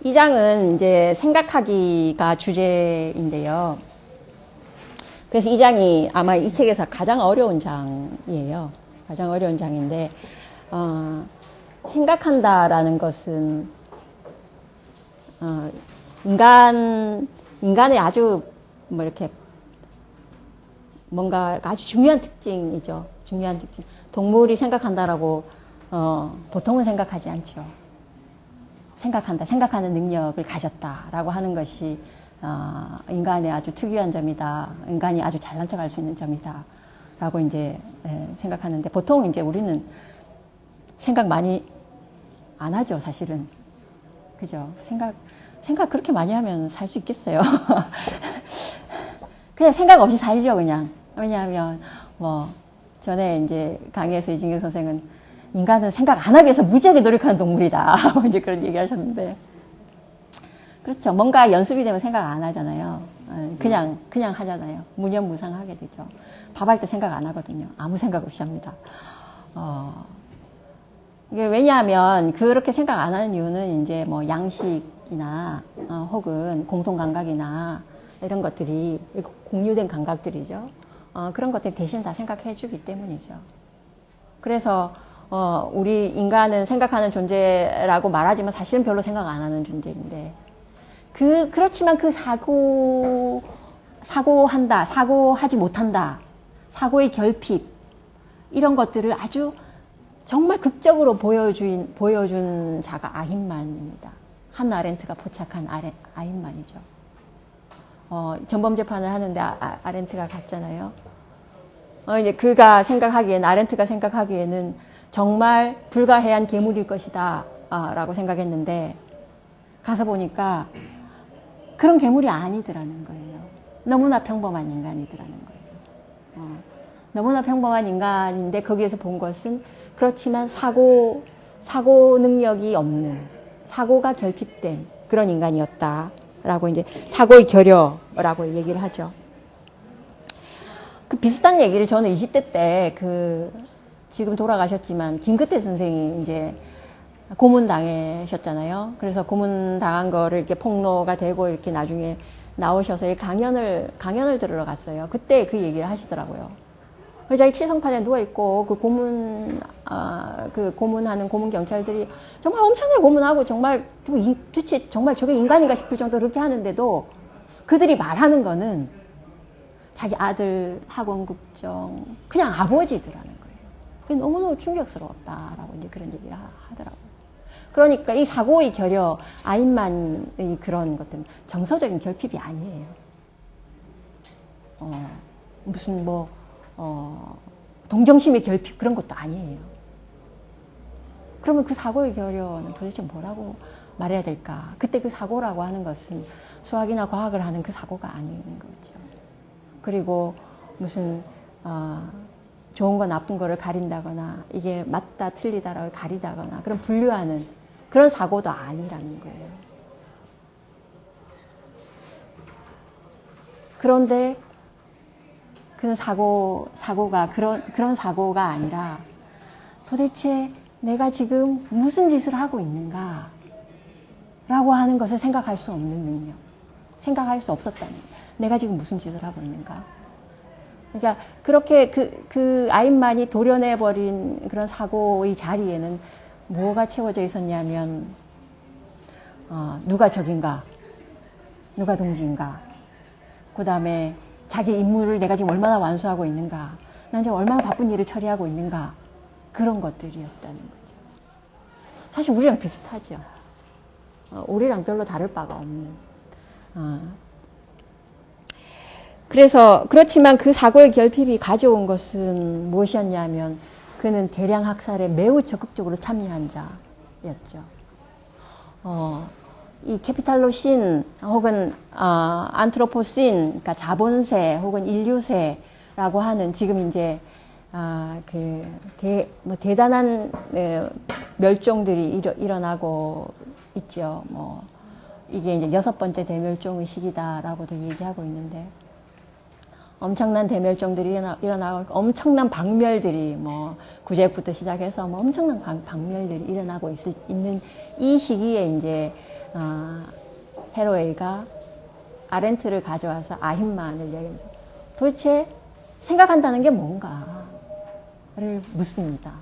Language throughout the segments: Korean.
이 장은 이제 생각하기가 주제인데요. 그래서 이 장이 아마 이 책에서 가장 어려운 장이에요. 가장 어려운 장인데, 생각한다라는 것은, 인간의 아주, 뭐 이렇게, 뭔가 아주 중요한 특징이죠. 중요한 특징. 동물이 생각한다라고, 보통은 생각하지 않죠. 생각한다, 생각하는 능력을 가졌다라고 하는 것이, 인간의 아주 특유한 점이다. 인간이 아주 잘난 척할 수 있는 점이다. 라고 이제, 생각하는데, 보통 이제 우리는 생각 많이 안 하죠, 사실은. 그죠? 생각 그렇게 많이 하면 살 수 있겠어요. 그냥 생각 없이 살죠, 그냥. 왜냐하면, 전에 이제 강의에서 이진경 선생은 인간은 생각 안 하기 위해서 무지하게 노력하는 동물이다. 이제 그런 얘기 하셨는데. 그렇죠. 뭔가 연습이 되면 생각 안 하잖아요. 그냥 하잖아요. 무념무상하게 되죠. 밥할 때 생각 안 하거든요. 아무 생각 없이 합니다. 이게 왜냐하면 그렇게 생각 안 하는 이유는 이제 뭐 양식이나 혹은 공통감각이나 이런 것들이 공유된 감각들이죠. 그런 것들 대신 다 생각해 주기 때문이죠. 그래서 우리 인간은 생각하는 존재라고 말하지만 사실은 별로 생각 안 하는 존재인데 그렇지만 그 사고한다, 사고하지 못한다, 사고의 결핍 이런 것들을 아주 정말 극적으로 보여준 자가 아힌만입니다. 한나 아렌트가 포착한 아힌만이죠. 전범 재판을 하는데 아렌트가 갔잖아요. 이제 아렌트가 생각하기에는 정말 불가해한 괴물일 것이다, 라고 생각했는데, 가서 보니까 그런 괴물이 아니더라는 거예요. 너무나 평범한 인간이더라는 거예요. 너무나 평범한 인간인데, 거기에서 본 것은 그렇지만 사고 능력이 없는, 사고가 결핍된 그런 인간이었다. 라고 이제 사고의 결여라고 얘기를 하죠. 그 비슷한 얘기를 저는 20대 때 지금 돌아가셨지만 김끝태 선생이 이제 고문당하셨잖아요. 그래서 고문당한 거를 이렇게 폭로가 되고 이렇게 나중에 나오셔서 강연을 들으러 갔어요. 그때 그 얘기를 하시더라고요. 자기 칠성판에 누워있고, 고문하는 고문 경찰들이 정말 엄청나게 고문하고, 정말, 도대체 정말 저게 인간인가 싶을 정도로 그렇게 하는데도, 그들이 말하는 거는 자기 아들 학원 국정, 그냥 아버지더라는 거예요. 그게 너무너무 충격스러웠다라고 이제 그런 얘기를 하더라고요. 그러니까 이 사고의 결여, 아인만의 그런 것들은 정서적인 결핍이 아니에요. 무슨 동정심의 결핍 그런 것도 아니에요. 그러면 그 사고의 결여는 도대체 뭐라고 말해야 될까? 그때 그 사고라고 하는 것은 수학이나 과학을 하는 그 사고가 아닌 거죠. 그리고 무슨 좋은 거 나쁜 거를 가린다거나 이게 맞다 틀리다라고 가리다거나 그런 분류하는 그런 사고도 아니라는 거예요. 그런데 그런 사고가 그런 사고가 아니라 도대체 내가 지금 무슨 짓을 하고 있는가 라고 하는 것을 생각할 수 없는 능력, 생각할 수 없었다는 거예요. 내가 지금 무슨 짓을 하고 있는가. 그러니까 그렇게 그 아인만이 도려내버린 그런 사고의 자리에는 뭐가 채워져 있었냐면 누가 적인가, 누가 동지인가, 그 다음에 자기 임무를 내가 지금 얼마나 완수하고 있는가, 난 지금 얼마나 바쁜 일을 처리하고 있는가, 그런 것들이었다는 거죠. 사실 우리랑 비슷하죠. 우리랑 별로 다를 바가 없는. 그렇지만 그 사고의 결핍이 가져온 것은 무엇이었냐면 그는 대량 학살에 매우 적극적으로 참여한 자였죠. 이 캐피탈로신 혹은 안트로포신, 그러니까 자본세 혹은 인류세라고 하는 지금 이제 대단한 멸종들이 일어나고 있죠. 이게 이제 6번째 대멸종의 시기다라고도 얘기하고 있는데 엄청난 대멸종들이 일어나고 엄청난 박멸들이 구제부터 시작해서 엄청난 박멸들이 일어나고 있는 이 시기에 이제 헤로웨이가 아렌트를 가져와서 아힌만을 이야기하면서 도대체 생각한다는 게 뭔가를 묻습니다.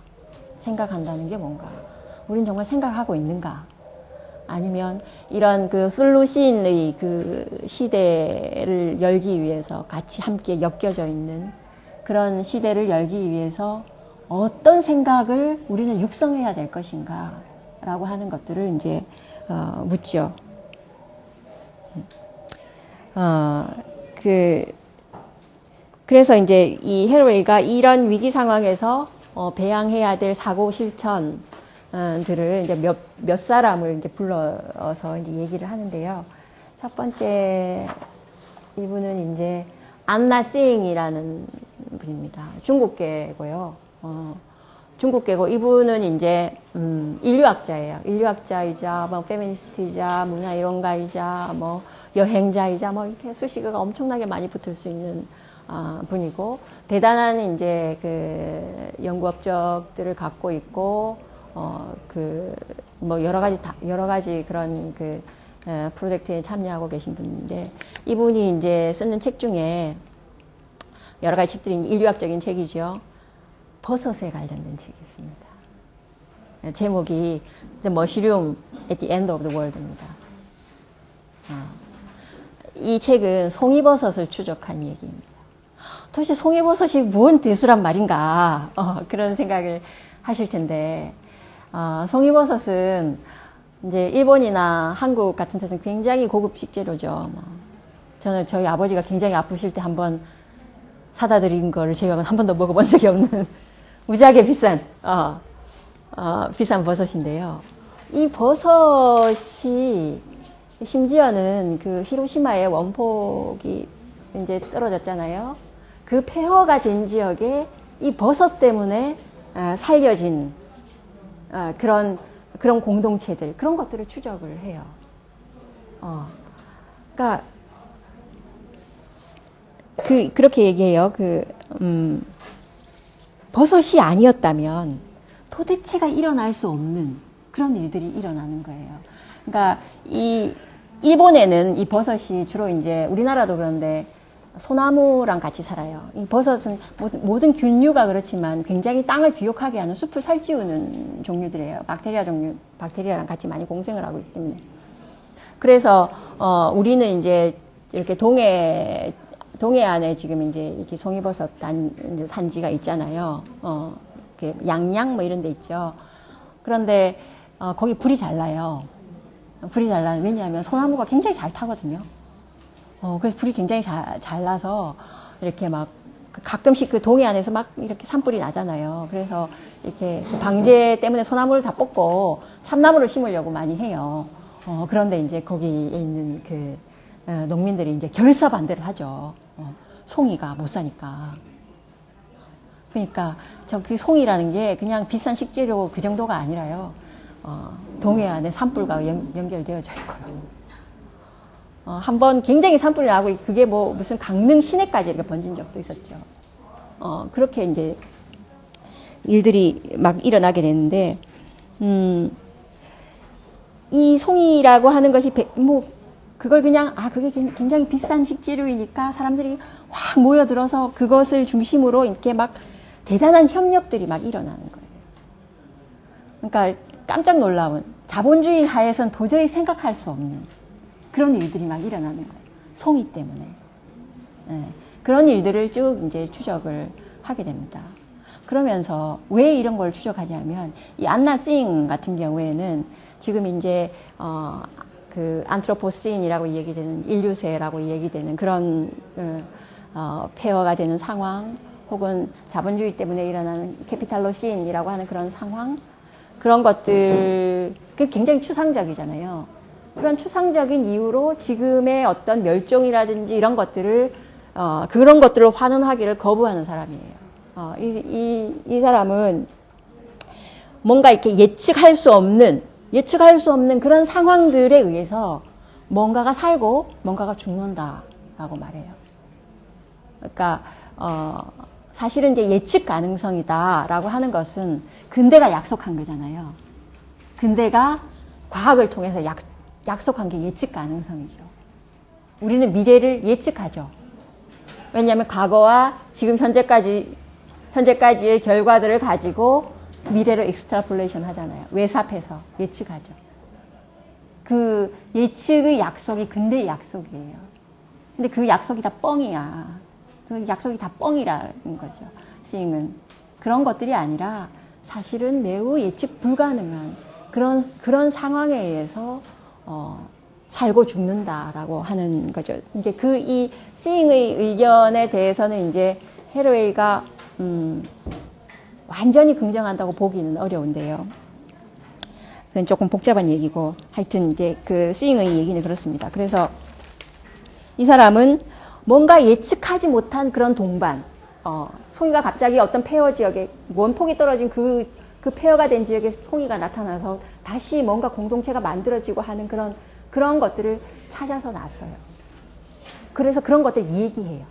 생각한다는 게 뭔가? 우린 정말 생각하고 있는가? 아니면 이런 그 슬루시인의 그 시대를 열기 위해서 같이 함께 엮여져 있는 그런 시대를 열기 위해서 어떤 생각을 우리는 육성해야 될 것인가? 라고 하는 것들을 이제 묻죠. 그래서 이제 이 헤로웨이가 이런 위기 상황에서 배양해야 될 사고 실천들을 이제 몇 사람을 이제 불러서 이제 얘기를 하는데요. 첫 번째 이분은 이제 안나 싱이라는 분입니다. 중국계고요. 중국계고 이분은 이제 인류학자예요. 인류학자이자 뭐 페미니스트이자 문화이론가이자 뭐 여행자이자 뭐 이렇게 수식어가 엄청나게 많이 붙을 수 있는 분이고 대단한 이제 그 연구 업적들을 갖고 있고 그 뭐 여러 가지 그런 그 프로젝트에 참여하고 계신 분인데 이분이 이제 쓰는 책 중에 여러 가지 책들이 인류학적인 책이죠. 버섯에 관련된 책이 있습니다. 제목이 The Mushroom at the End of the World입니다. 이 책은 송이버섯을 추적한 얘기입니다. 도대체 송이버섯이 뭔 대수란 말인가 그런 생각을 하실 텐데 송이버섯은 이제 일본이나 한국 같은 데서는 굉장히 고급 식재료죠. 저는 저희 아버지가 굉장히 아프실 때 한번 사다 드린 거를 제외하고는 한 번도 먹어본 적이 없는 무지하게 비싼 비싼 버섯인데요. 이 버섯이 심지어는 그 히로시마의 원폭이 이제 떨어졌잖아요. 그 폐허가 된 지역에 이 버섯 때문에 살려진 그런 공동체들 그런 것들을 추적을 해요. 그러니까 그렇게 얘기해요. 버섯이 아니었다면 도대체가 일어날 수 없는 그런 일들이 일어나는 거예요. 그러니까 일본에는 이 버섯이 주로 이제 우리나라도 그런데 소나무랑 같이 살아요. 이 버섯은 모든 균류가 그렇지만 굉장히 땅을 비옥하게 하는 숲을 살찌우는 종류들이에요. 박테리아랑 같이 많이 공생을 하고 있기 때문에. 그래서 우리는 이제 이렇게 동해안에 지금 이제 이렇게 송이버섯 이제 산지가 있잖아요. 양양 뭐 이런 데 있죠. 그런데 거기 불이 잘 나요. 왜냐하면 소나무가 굉장히 잘 타거든요. 그래서 불이 굉장히 잘 나서 이렇게 막 가끔씩 그 동해안에서 막 이렇게 산불이 나잖아요. 그래서 이렇게 방제 때문에 소나무를 다 뽑고 참나무를 심으려고 많이 해요. 그런데 이제 거기에 있는 그 농민들이 이제 결사 반대를 하죠. 송이가 못 사니까. 그러니까 그 송이라는 게 그냥 비싼 식재료 그 정도가 아니라요. 동해안에 산불과 연결되어져 있고요. 한번 굉장히 산불이 나고 그게 뭐 무슨 강릉 시내까지 이렇게 번진 적도 있었죠. 그렇게 이제 일들이 막 일어나게 되는데 이 송이라고 하는 것이 그걸 그냥 그게 굉장히 비싼 식재료이니까 사람들이 확 모여들어서 그것을 중심으로 이렇게 막 대단한 협력들이 막 일어나는 거예요. 그러니까 깜짝 놀라운 자본주의 하에선 도저히 생각할 수 없는 그런 일들이 막 일어나는 거예요. 송이 때문에. 그런 일들을 쭉 이제 추적을 하게 됩니다. 그러면서 왜 이런 걸 추적하냐면 이 안나 싱 같은 경우에는 지금 이제 그 안트로포신이라고 얘기되는 인류세라고 얘기되는 그런 폐허가 되는 상황 혹은 자본주의 때문에 일어나는 캐피탈로신이라고 하는 그런 상황 그런 것들 그게 굉장히 추상적이잖아요. 그런 추상적인 이유로 지금의 어떤 멸종이라든지 이런 것들을 그런 것들을 환원하기를 거부하는 사람이에요. 이 사람은 뭔가 이렇게 예측할 수 없는 그런 상황들에 의해서 뭔가가 살고 뭔가가 죽는다라고 말해요. 그러니까 사실은 이제 예측 가능성이다라고 하는 것은 근대가 약속한 거잖아요. 근대가 과학을 통해서 약속한 게 예측 가능성이죠. 우리는 미래를 예측하죠. 왜냐하면 과거와 지금 현재까지의 결과들을 가지고 미래로 익스트라폴레이션 하잖아요. 외삽해서 예측하죠. 그 예측의 약속이 근대의 약속이에요. 근데 그 약속이 다 뻥이야. 그 약속이 다 뻥이라는 거죠. 시잉은 그런 것들이 아니라 사실은 매우 예측 불가능한 그런 상황에 의해서 살고 죽는다라고 하는 거죠. 이게 이 시잉의 의견에 대해서는 이제 해로웨이가 완전히 긍정한다고 보기는 어려운데요. 그건 조금 복잡한 얘기고 하여튼 이제 그 시잉의 얘기는 그렇습니다. 그래서 이 사람은 뭔가 예측하지 못한 그런 동반, 송이가 갑자기 어떤 폐허 지역에 원폭이 떨어진 그 폐허가 된 지역에 송이가 나타나서 다시 뭔가 공동체가 만들어지고 하는 그런 것들을 찾아서 났어요. 그래서 그런 것들 얘기해요.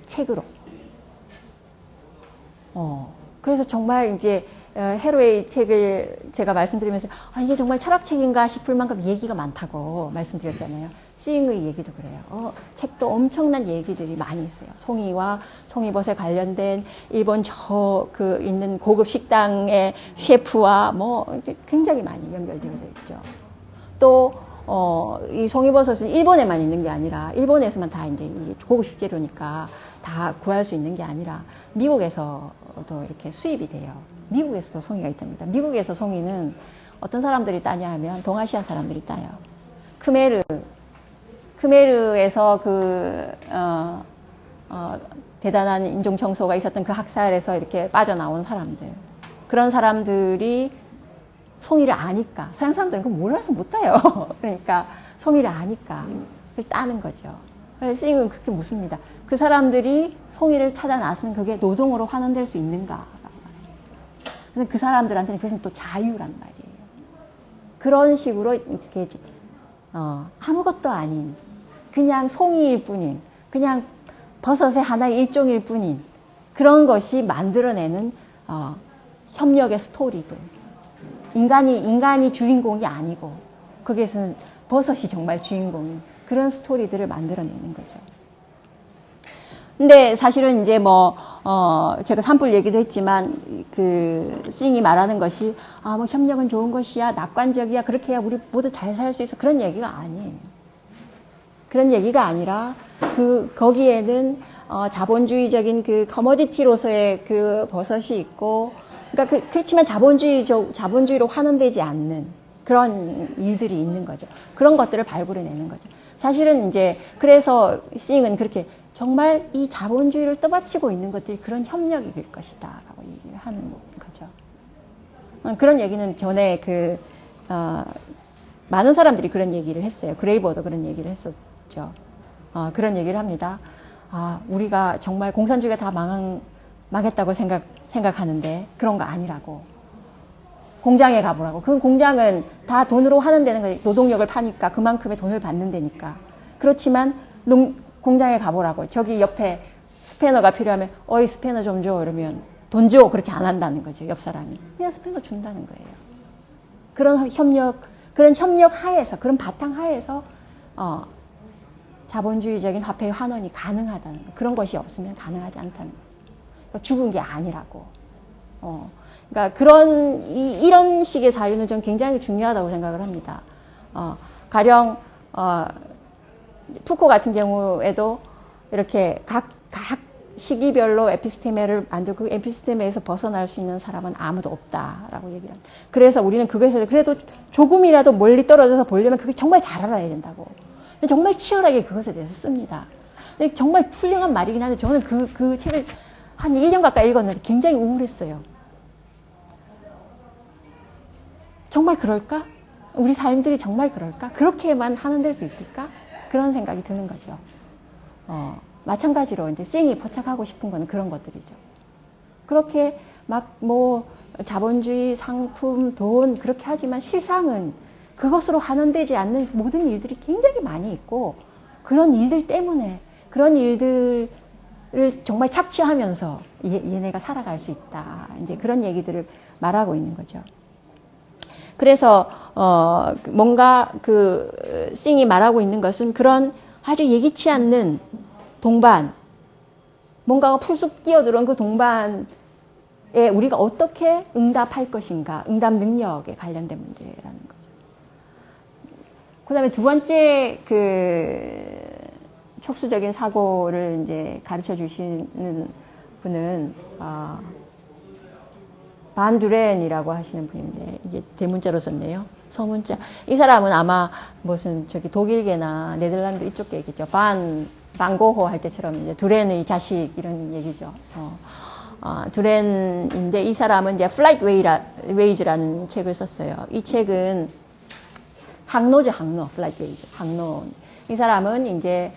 책으로. 그래서 정말 이제 해로웨이 책을 제가 말씀드리면서 이게 정말 철학책인가 싶을 만큼 얘기가 많다고 말씀드렸잖아요. 시잉의 얘기도 그래요. 책도 엄청난 얘기들이 많이 있어요. 송이와 송이벗에 관련된 일본 있는 고급 식당의 셰프와 굉장히 많이 연결되어져 있죠. 또 이 송이버섯은 일본에만 있는 게 아니라 일본에서만 다 이제 고급 식재료니까 다 구할 수 있는 게 아니라 미국에서도 이렇게 수입이 돼요. 미국에서도 송이가 있답니다. 미국에서 송이는 어떤 사람들이 따냐 하면 동아시아 사람들이 따요. 크메르에서 대단한 인종 청소가 있었던 그 학살에서 이렇게 빠져나온 사람들. 그런 사람들이 송이를 아니까, 서양 사람들은 그거 몰라서 못 따요. 그러니까 송이를 아니까 그걸 따는 거죠. 그래서 시잉은 그렇게 묻습니다. 그 사람들이 송이를 찾아 나서는 그게 노동으로 환원될 수 있는가? 그래서 그 사람들한테는 그것은 또 자유란 말이에요. 그런 식으로 이렇게 아무것도 아닌 그냥 송이일 뿐인, 그냥 버섯의 하나의 일종일 뿐인 그런 것이 만들어내는 협력의 스토리들. 인간이 주인공이 아니고 거기에서는 버섯이 정말 주인공인 그런 스토리들을 만들어내는 거죠. 근데 사실은 이제 제가 산불 얘기도 했지만 시잉이 말하는 것이 협력은 좋은 것이야, 낙관적이야, 그렇게 해야 우리 모두 잘 살 수 있어, 그런 얘기가 아니에요. 그런 얘기가 아니라 거기에는 자본주의적인 커머디티로서의 버섯이 있고, 그러니까 그렇지만 자본주의로 환원되지 않는 그런 일들이 있는 거죠. 그런 것들을 발굴해내는 거죠. 사실은 이제 그래서 시잉은 그렇게 정말 이 자본주의를 떠받치고 있는 것들이 그런 협력일 것이다라고 얘기를 하는 거죠. 그런 얘기는 전에 많은 사람들이 그런 얘기를 했어요. 그레이버도 그런 얘기를 했었죠. 그런 얘기를 합니다. 우리가 정말 공산주의가 다 망했다고 생각하는데 그런 거 아니라고. 공장에 가보라고. 그 공장은 다 돈으로 하는 데는 거예요. 노동력을 파니까 그만큼의 돈을 받는 데니까. 그렇지만 공장에 가보라고. 저기 옆에 스패너가 필요하면 어이 스패너 좀 줘. 이러면 돈 줘. 그렇게 안 한다는 거죠. 옆 사람이. 그냥 스패너 준다는 거예요. 그런 협력 하에서, 그런 바탕 하에서 자본주의적인 화폐의 환원이 가능하다는 거. 그런 것이 없으면 가능하지 않다는 거죠. 그러니까 죽은 게 아니라고. 그러니까 이런 식의 사유는 좀 굉장히 중요하다고 생각을 합니다. 가령 푸코 같은 경우에도 이렇게 각 시기별로 에피스테메를 만들고 그 에피스테메에서 벗어날 수 있는 사람은 아무도 없다라고 얘기를 합니다. 그래서 우리는 그것에서 그래도 조금이라도 멀리 떨어져서 보려면 그걸 정말 잘 알아야 된다고. 정말 치열하게 그것에 대해서 씁니다. 정말 훌륭한 말이긴 한데 저는 그 책을 한 1년 가까이 읽었는데 굉장히 우울했어요. 정말 그럴까? 우리 삶들이 정말 그럴까? 그렇게만 하는 될 수 있을까? 그런 생각이 드는 거죠. 마찬가지로 이제 시잉이 포착하고 싶은 거는 그런 것들이죠. 그렇게 자본주의, 상품, 돈 그렇게 하지만 실상은 그것으로 환원되지 않는 모든 일들이 굉장히 많이 있고 그런 일들 때문에 그런 일들을 정말 착취하면서 얘네가 살아갈 수 있다. 이제 그런 얘기들을 말하고 있는 거죠. 그래서 뭔가 그 싱이 말하고 있는 것은 그런 아주 예기치 않는 동반, 뭔가가 풀쑥 끼어들어온 그 동반에 우리가 어떻게 응답할 것인가, 응답 능력에 관련된 문제라는 거죠. 그 다음에 두 번째 그 촉수적인 사고를 이제 가르쳐 주시는 분은 반두렌이라고 하시는 분인데, 이게 대문자로 썼네요. 서문자. 이 사람은 아마 무슨 저기 독일계나 네덜란드 이쪽 얘기죠. 반고호 할 때처럼 이제 두렌의 자식 이런 얘기죠. 두렌인데 이 사람은 이제 Flight Ways라는 책을 썼어요. 이 책은 항로죠, 항로. Flight Ways, 항로. 이 사람은 이제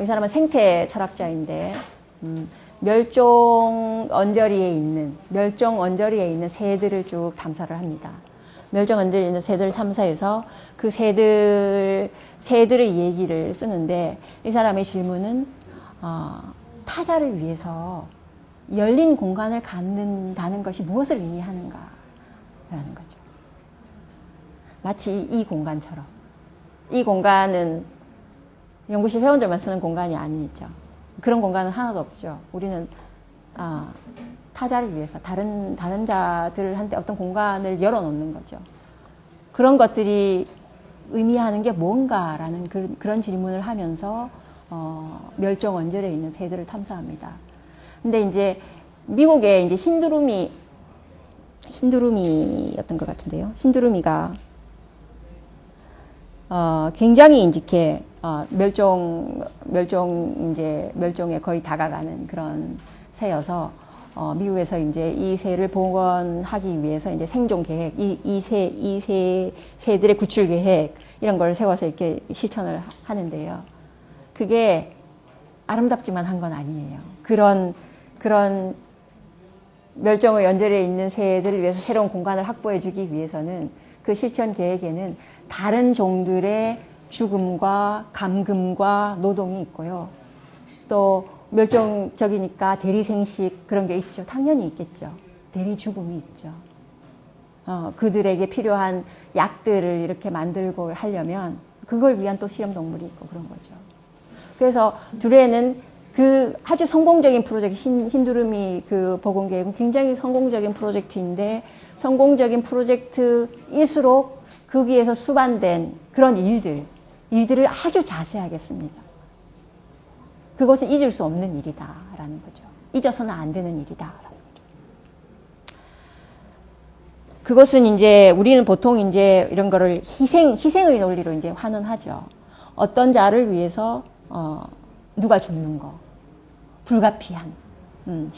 이 사람은 생태 철학자인데 멸종 언저리에 있는 새들을 쭉 탐사를 합니다. 멸종 언저리에 있는 새들을 탐사해서 그 새들의 얘기를 쓰는데, 이 사람의 질문은 타자를 위해서 열린 공간을 갖는다는 것이 무엇을 의미하는가라는 거죠. 마치 이 공간처럼. 이 공간은 연구실 회원들만 쓰는 공간이 아니죠. 그런 공간은 하나도 없죠. 우리는 타자를 위해서 다른 자들한테 어떤 공간을 열어놓는 거죠. 그런 것들이 의미하는 게 뭔가라는 그런 질문을 하면서 멸종 언저리에 있는 새들을 탐사합니다. 근데 이제 미국에 이제 흰두루미였던 것 같은데요. 흰두루미가 굉장히 이렇게 멸종에 거의 다가가는 그런 새여서 미국에서 이제 이 새를 복원하기 위해서 이제 생존 계획, 이 새들의 구출 계획 이런 걸 세워서 이렇게 실천을 하는데요. 그게 아름답지만 한 건 아니에요. 그런 멸종의 연절에 있는 새들을 위해서 새로운 공간을 확보해 주기 위해서는 그 실천 계획에는 다른 종들의 죽음과 감금과 노동이 있고요. 또 멸종적이니까 대리생식 그런 게 있죠. 당연히 있겠죠. 대리 죽음이 있죠. 그들에게 필요한 약들을 이렇게 만들고 하려면 그걸 위한 또 실험동물이 있고 그런 거죠. 그래서 두레는 그 아주 성공적인 프로젝트, 흰두루미 그 복원계획은 굉장히 성공적인 프로젝트인데, 성공적인 프로젝트일수록 거기에서 수반된 그런 일들을 아주 자세하게 씁니다. 그것은 잊을 수 없는 일이다라는 거죠. 잊어서는 안 되는 일이다라는 거죠. 그것은 이제 우리는 보통 이제 이런 거를 희생의 논리로 이제 환원하죠. 어떤 자를 위해서 누가 죽는 거, 불가피한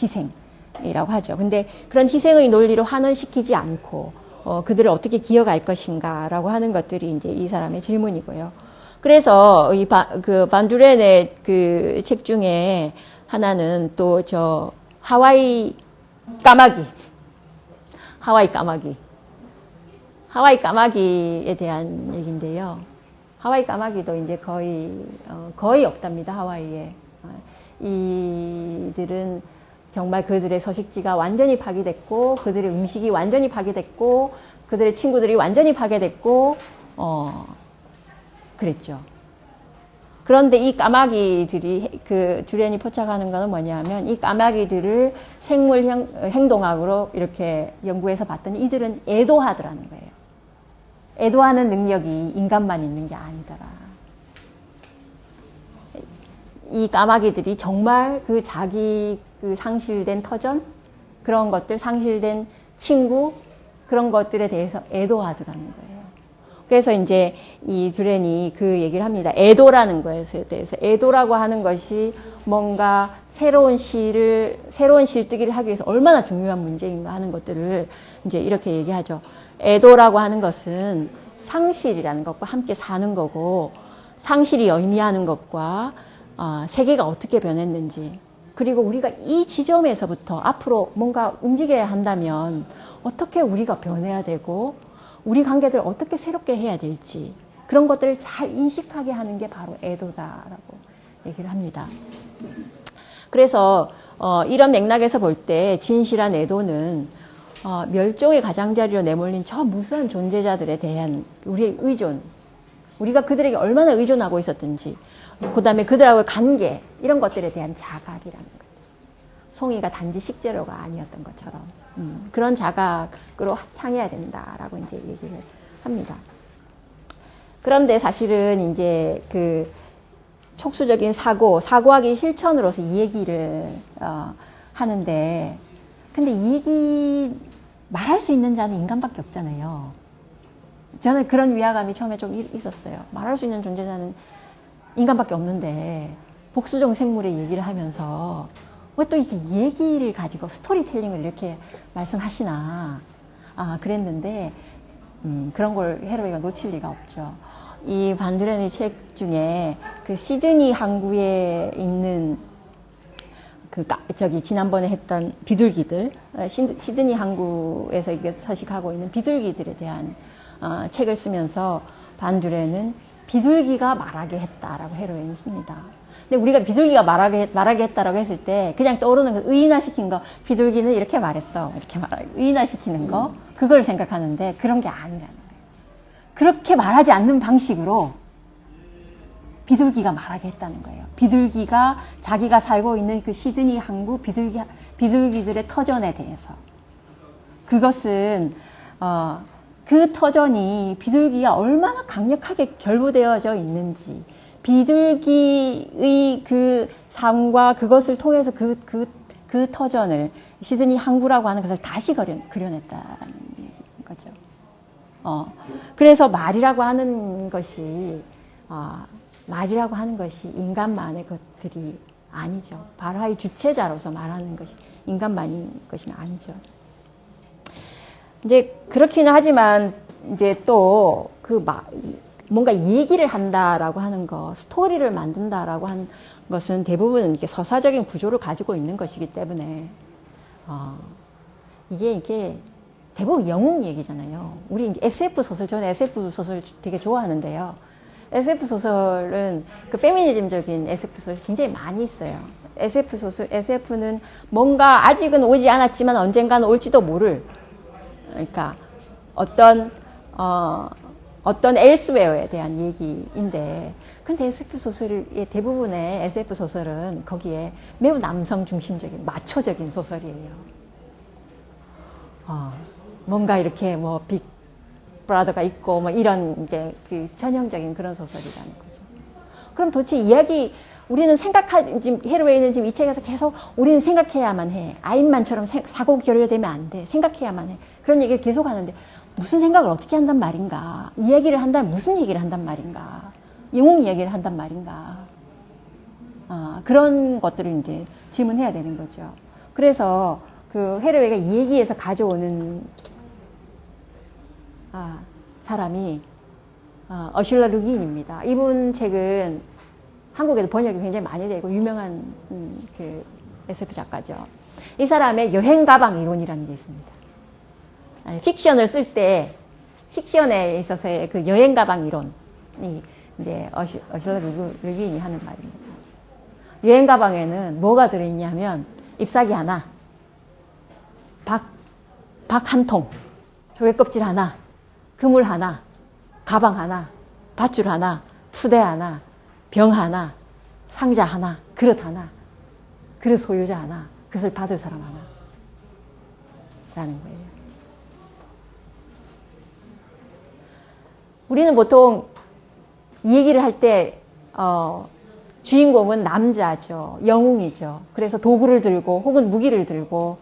희생이라고 하죠. 근데 그런 희생의 논리로 환원시키지 않고 그들을 어떻게 기억할 것인가라고 하는 것들이 이제 이 사람의 질문이고요. 그래서 그 반두렌의 그 책 중에 하나는 또 저 하와이 까마귀에 대한 얘기인데요. 하와이 까마귀도 이제 거의 없답니다. 하와이에. 이들은 정말 그들의 서식지가 완전히 파괴됐고, 그들의 음식이 완전히 파괴됐고, 그들의 친구들이 완전히 파괴됐고, 그랬죠. 그런데 이 까마귀들이, 그 두렌이 포착하는 것은 뭐냐면, 이 까마귀들을 생물 행동학으로 이렇게 연구해서 봤더니 이들은 애도하더라는 거예요. 애도하는 능력이 인간만 있는 게 아니더라. 이 까마귀들이 정말 그 자기 그 상실된 터전, 그런 것들, 상실된 친구, 그런 것들에 대해서 애도하더라는 거예요. 그래서 이제 이 두렌이 그 얘기를 합니다. 애도라는 것에 대해서. 애도라고 하는 것이 뭔가 새로운 실뜨기를 하기 위해서 얼마나 중요한 문제인가 하는 것들을 이제 이렇게 얘기하죠. 애도라고 하는 것은 상실이라는 것과 함께 사는 거고, 상실이 의미하는 것과 세계가 어떻게 변했는지, 그리고 우리가 이 지점에서부터 앞으로 뭔가 움직여야 한다면 어떻게 우리가 변해야 되고 우리 관계들을 어떻게 새롭게 해야 될지, 그런 것들을 잘 인식하게 하는 게 바로 애도다라고 얘기를 합니다. 그래서 이런 맥락에서 볼 때 진실한 애도는 멸종의 가장자리로 내몰린 저 무수한 존재자들에 대한 우리의 의존, 우리가 그들에게 얼마나 의존하고 있었든지, 그 다음에 그들하고의 관계, 이런 것들에 대한 자각이라는 거죠. 송이가 단지 식재료가 아니었던 것처럼 그런 자각으로 향해야 된다라고 이제 얘기를 합니다. 그런데 사실은 이제 그 촉수적인 사고하기 실천으로서 이 얘기를 하는데, 근데 이 얘기 말할 수 있는 자는 인간밖에 없잖아요. 저는 그런 위화감이 처음에 좀 있었어요. 말할 수 있는 존재자는 인간밖에 없는데 복수종 생물의 얘기를 하면서 왜 또 이렇게 얘기를 가지고 스토리텔링을 이렇게 말씀하시나 그랬는데 그런 걸 헤로웨이가 놓칠 리가 없죠. 이 반두렌의 책 중에 그 시드니 항구에 있는 지난번에 했던 비둘기들, 시드니 항구에서 이게 서식하고 있는 비둘기들에 대한 책을 쓰면서 반두렌은 비둘기가 말하게 했다라고 헤로웨이는 씁니다. 근데 우리가 비둘기가 말하게 했다라고 했을 때 그냥 떠오르는 거, 의인화시킨 거, 비둘기는 이렇게 말했어, 이렇게 의인화시키는 거, 그걸 생각하는데 그런 게 아니라는 거예요. 그렇게 말하지 않는 방식으로 비둘기가 말하게 했다는 거예요. 비둘기가 자기가 살고 있는 그 시드니 항구 비둘기들의 터전에 대해서, 그것은 그 터전이 비둘기가 얼마나 강력하게 결부되어져 있는지, 비둘기의 그 삶과 그것을 통해서 그 터전을, 시드니 항구라고 하는 것을 다시 그려냈다는 거죠. 그래서 말이라고 하는 것이 인간만의 것들이 아니죠. 발화의 주체자로서 말하는 것이 인간만인 것이 아니죠. 이제 그렇기는 하지만 이제 또 뭔가 얘기를 한다라고 하는 거, 스토리를 만든다라고 하는 것은 대부분 이게 서사적인 구조를 가지고 있는 것이기 때문에 이게 대부분 영웅 얘기잖아요. 우리 SF 소설, 저는 SF 소설 되게 좋아하는데요. SF 소설은 그 페미니즘적인 SF 소설이 굉장히 많이 있어요. SF는 뭔가 아직은 오지 않았지만 언젠가는 올지도 모를, 그러니까 어떤 elsewhere에 대한 얘기인데, 근데 대부분의 SF 소설은 거기에 매우 남성 중심적인, 마초적인 소설이에요. 뭔가 이렇게 빅 브라더가 있고 이런 게 그 전형적인 그런 소설이라는 거죠. 그럼 도대체 우리는 지금 헤로웨이는 지금 이 책에서 계속 우리는 생각해야만 해. 아인만처럼 사고 결여되면 안 돼. 생각해야만 해. 그런 얘기를 계속 하는데 무슨 생각을 어떻게 한단 말인가? 이야기를 한다면 무슨 얘기를 한단 말인가? 영웅 이야기를 한단 말인가? 그런 것들을 이제 질문해야 되는 거죠. 그래서 그 헤로웨이가 이 얘기에서 가져오는 사람이 어슐러 르긴입니다. 이분 책은 한국에도 번역이 굉장히 많이 되고 유명한 그 SF 작가죠. 이 사람의 여행 가방 이론이라는 게 있습니다. 픽션을 쓸 때 픽션에 있어서의 그 여행 가방 이론이 이제 어슐러 르긴이 하는 말입니다. 여행 가방에는 뭐가 들어있냐면 잎사귀 하나, 박 한 통, 조개껍질 하나, 그물 하나, 가방 하나, 밧줄 하나, 푸대 하나, 병 하나, 상자 하나, 그릇 하나, 그릇 소유자 하나, 그것을 받을 사람 하나 라는 거예요. 우리는 보통 이 얘기를 할 때 주인공은 남자죠. 영웅이죠. 그래서 도구를 들고 혹은 무기를 들고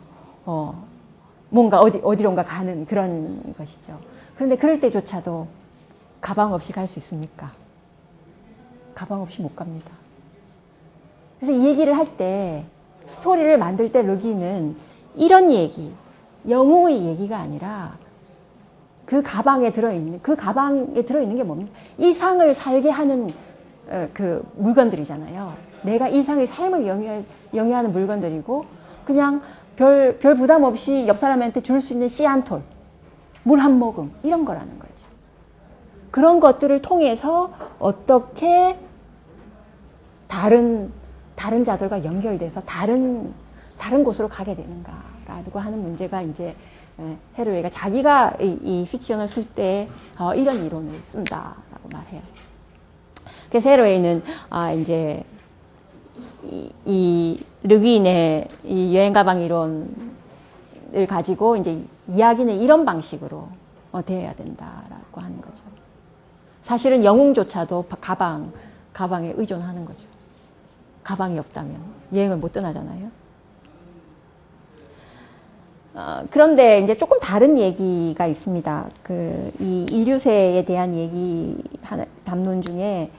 뭔가 어디론가 가는 그런 것이죠. 그런데 그럴 때조차도 가방 없이 갈 수 있습니까? 가방 없이 못 갑니다. 그래서 이 얘기를 할 때, 스토리를 만들 때 르긴은 이런 얘기, 영웅의 얘기가 아니라 그 가방에 들어있는 게 뭡니까? 이 상을 살게 하는 그 물건들이잖아요. 내가 이 상의 삶을 영위하는 물건들이고, 그냥 별 부담 없이 옆 사람한테 줄 수 있는 씨 한 톨, 물 한 모금, 이런 거라는 거죠. 그런 것들을 통해서 어떻게 다른 자들과 연결돼서 다른 곳으로 가게 되는가라고 하는 문제가 이제 헤로웨이가 자기가 이 픽션을 쓸 때 이런 이론을 쓴다라고 말해요. 그래서 헤로웨이는 이제 이 르윈의 이 여행 가방 이론을 가지고 이제 이야기는 이런 방식으로 되어야 된다라고 하는 거죠. 사실은 영웅조차도 가방에 의존하는 거죠. 가방이 없다면 여행을 못 떠나잖아요. 그런데 이제 조금 다른 얘기가 있습니다. 이 인류세에 대한 얘기 담론 중에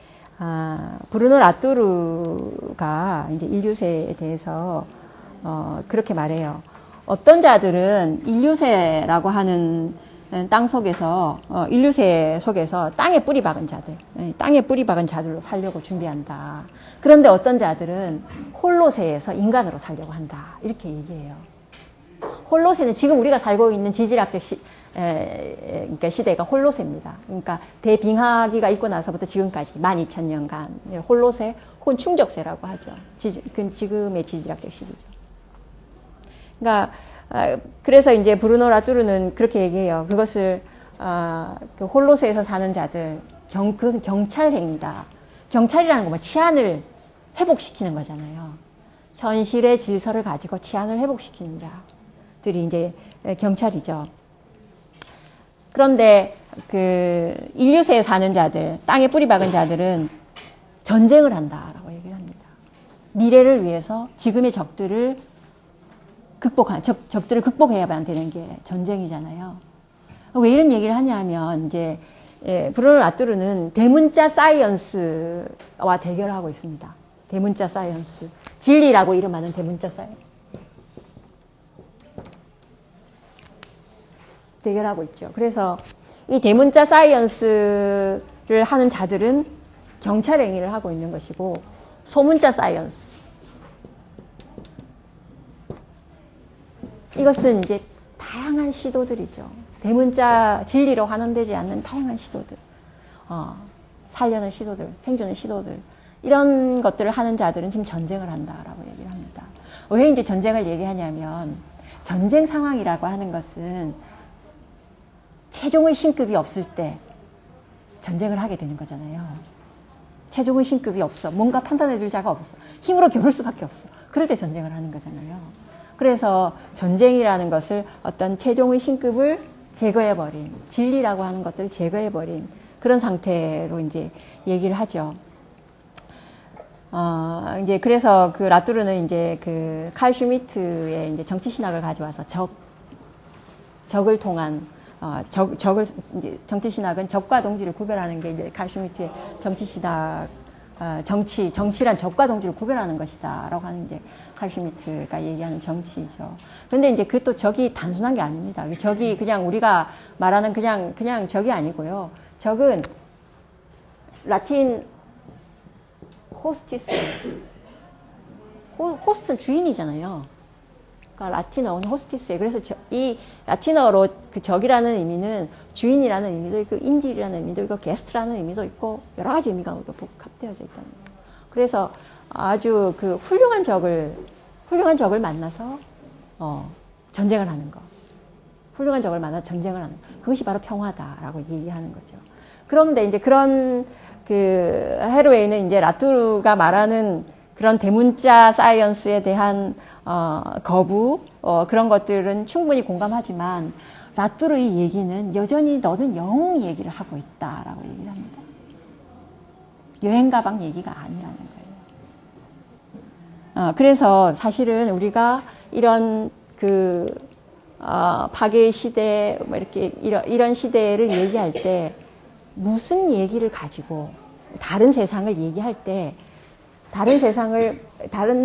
브루노 라뚜르가 이제 인류세에 대해서 그렇게 말해요. 어떤 자들은 인류세라고 하는 땅 속에서 인류세 속에서 땅에 뿌리 박은 자들로 살려고 준비한다. 그런데 어떤 자들은 홀로세에서 인간으로 살려고 한다. 이렇게 얘기해요. 홀로세는 지금 우리가 살고 있는 지질학적 그러니까 시대가 홀로세입니다. 그러니까 대빙하기가 있고 나서부터 지금까지 12,000년간 홀로세 혹은 충적세라고 하죠. 그건 지금의 지질학적 시기죠. 그러니까 그래서 이제 브루노 라뚜르는 그렇게 얘기해요. 그것을 그 홀로세에서 사는 자들 그것은 경찰 행위다. 경찰이라는 건 뭐 치안을 회복시키는 거잖아요. 현실의 질서를 가지고 치안을 회복시키는 자들이 이제 경찰이죠. 그런데 그 인류세에 사는 자들, 땅에 뿌리 박은 자들은 전쟁을 한다라고 얘기를 합니다. 미래를 위해서 지금의 적들을 극복해야만 되는 게 전쟁이잖아요. 왜 이런 얘기를 하냐면 이제 브루노 라뚜르는 대문자 사이언스와 대결하고 있습니다. 대문자 사이언스, 진리라고 이름하는 대문자 사이언스 대결하고 있죠. 그래서 이 대문자 사이언스를 하는 자들은 경찰 행위를 하고 있는 것이고, 소문자 사이언스, 이것은 이제 다양한 시도들이죠. 대문자 진리로 환원되지 않는 다양한 시도들, 살려는 시도들, 생존의 시도들, 이런 것들을 하는 자들은 지금 전쟁을 한다라고 얘기를 합니다. 왜 이제 전쟁을 얘기하냐면, 전쟁 상황이라고 하는 것은 최종의 신급이 없을 때 전쟁을 하게 되는 거잖아요. 최종의 신급이 없어. 뭔가 판단해줄 자가 없어. 힘으로 겨룰 수밖에 없어. 그럴 때 전쟁을 하는 거잖아요. 그래서 전쟁이라는 것을 어떤 최종의 신급을 제거해버린, 진리라고 하는 것들을 제거해버린 그런 상태로 이제 얘기를 하죠. 이제 그래서 그 라뚜르는 이제 그 칼 슈미트의 이제 정치신학을 가져와서 적을 통한 이제 정치신학은 적과 동지를 구별하는 게 이제 칼 슈미트의 정치신학, 정치란 적과 동지를 구별하는 것이다 라고 하는 이제 칼 슈미트가 얘기하는 정치죠. 근데 이제 그 또 적이 단순한 게 아닙니다. 적이 그냥 우리가 말하는 그냥 적이 아니고요. 적은 라틴 호스티스, 호스트는 주인이잖아요. 그러니까 라틴어는 호스티스예요. 그래서 이 라틴어로 그 적이라는 의미는 주인이라는 의미도 있고, 인질이라는 의미도 있고, 게스트라는 의미도 있고, 여러 가지 의미가 복합되어져 있다는 거예요. 그래서 아주 그 훌륭한 적을 만나서 전쟁을 하는 거. 훌륭한 적을 만나서 전쟁을 하는 거. 그것이 바로 평화다라고 얘기하는 거죠. 그런데 이제 그런 그 헤로웨이는 이제 라뚜르가 말하는 그런 대문자 사이언스에 대한 거부, 그런 것들은 충분히 공감하지만, 라뚜르의 얘기는 여전히 너는 영웅 얘기를 하고 있다라고 얘기를 합니다. 여행 가방 얘기가 아니라는 거예요. 그래서 사실은 우리가 이런 파괴의 시대, 뭐 이렇게 이런 시대를 얘기할 때 무슨 얘기를 가지고 다른 세상을 얘기할 때 다른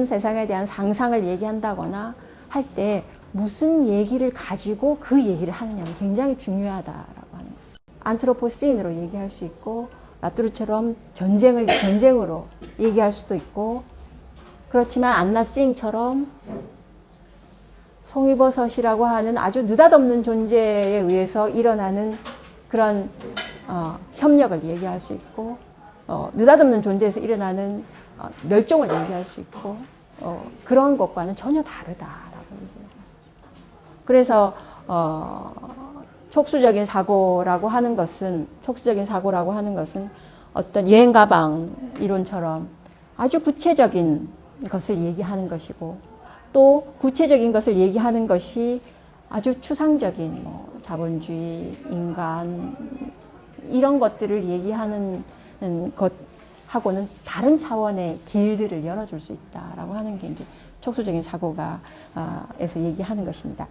세상에 대한 상상을 얘기한다거나 할 때 무슨 얘기를 가지고 그 얘기를 하느냐가 굉장히 중요하다라고 하는 거예요. 안트로포시인으로 얘기할 수 있고, 라뚜르처럼 전쟁으로 얘기할 수도 있고, 그렇지만 안나싱처럼 송이버섯이라고 하는 아주 느닷없는 존재에 의해서 일어나는 그런 협력을 얘기할 수 있고, 느닷없는 존재에서 일어나는 멸종을 얘기할 수 있고, 그런 것과는 전혀 다르다라고 얘기해요. 그래서 촉수적인 사고라고 하는 것은 어떤 여행 가방 이론처럼 아주 구체적인 것을 얘기하는 것이고, 또 구체적인 것을 얘기하는 것이 아주 추상적인 자본주의, 인간 이런 것들을 얘기하는 것하고는 다른 차원의 길들을 열어줄 수 있다라고 하는 게 이제 촉수적인 사고가에서 얘기하는 것입니다.